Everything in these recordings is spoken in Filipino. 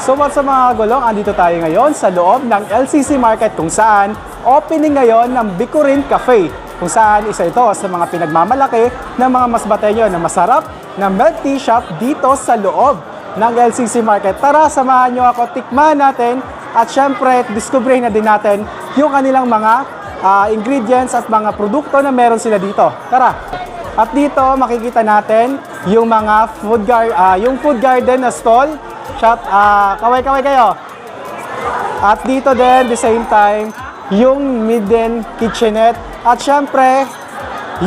So what's up mga kagulong, andito tayo ngayon sa loob ng LCC Market kung saan opening ngayon ng Bicorin Cafe. Kung saan isa ito sa mga pinagmamalaki ng mga Masbateño na masarap na milk tea shop dito sa loob ng LCC Market. Tara, samahan nyo ako, tikman natin at syempre, discovery na din natin yung kanilang mga ingredients at mga produkto na meron sila dito. Tara! At dito makikita natin yung mga food garden na stall. Kaway-kaway kayo. At dito din, the same time, yung midden kitchenette. At syempre,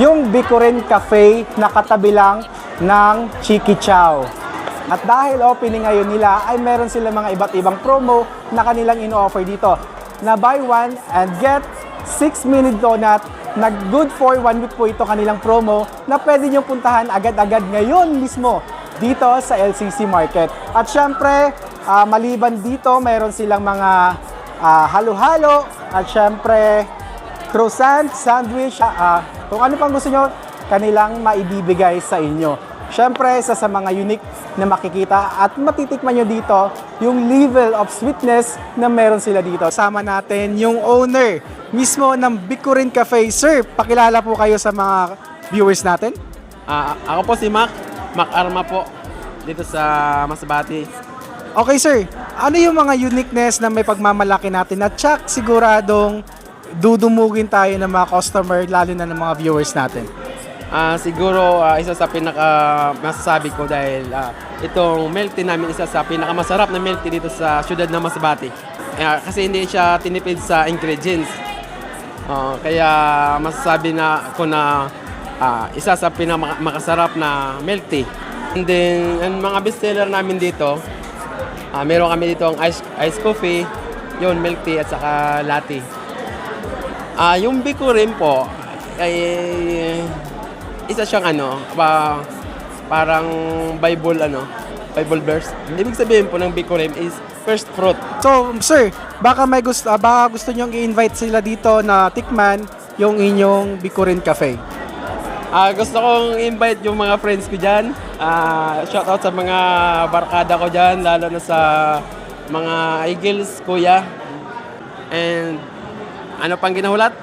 yung Bicorin Cafe na katabi lang ng Chiki Chow. At dahil opening ngayon nila, ay meron sila mga iba't ibang promo na kanilang ino-offer dito. Na buy one and get 6-minute donut na good for 1 week po ito kanilang promo na pwede nyo puntahan agad-agad ngayon mismo dito sa LCC Market. At syempre, maliban dito, mayroon silang mga halo-halo at syempre, croissant, sandwich, kung ano pang gusto nyo, kanilang maibibigay sa inyo. Syempre, isa sa mga unique na makikita at matitikman nyo dito, yung level of sweetness na meron sila dito. Sama natin yung owner mismo ng Bicorin Cafe. Sir, pakilala po kayo sa mga viewers natin. Ako po si Mac Arma po, dito sa Masbate. Okay sir, ano yung mga uniqueness na may pagmamalaki natin at tsak siguradong dudumugin tayo ng mga customer lalo na ng mga viewers natin? Siguro isa sa masasabi ko dahil itong milk tea namin isa sa pinakamasarap na milk tea dito sa siyudad ng Masbate. Kasi hindi siya tinipid sa ingredients. Kaya masasabi na ko na isa sa pinakamasarap na milk tea. And then, ang mga bestseller namin dito, meron kami dito ang ice coffee, yun, milk tea at saka latte. Yung Bicorin po, ay isa siyang parang Bible verse. Ibig sabihin po ng Bicorin is first fruit. So sir, baka gusto nyo i-invite sila dito na tikman yung inyong Bicorin Cafe. Gusto kong invite yung mga friends ko dyan. Shoutout sa mga barkada ko dyan, lalo na sa mga Eagles, kuya. And ano pang ginahulat?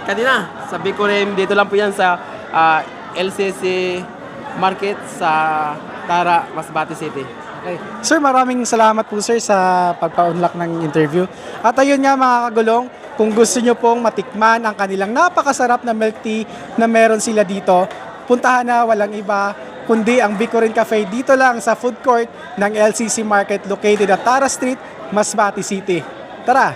Kanina, sa Bicorin, dito lang po yan sa LCC Market sa Tara, Masbate City. Okay. Sir, maraming salamat po sir sa pagpa-unlock ng interview. At ayun nga mga kagulong, kung gusto nyo pong matikman ang kanilang napakasarap na milk tea na meron sila dito, puntahan na walang iba kundi ang Bicorin Cafe dito lang sa food court ng LCC Market located at Tara Street, Masbate City. Tara!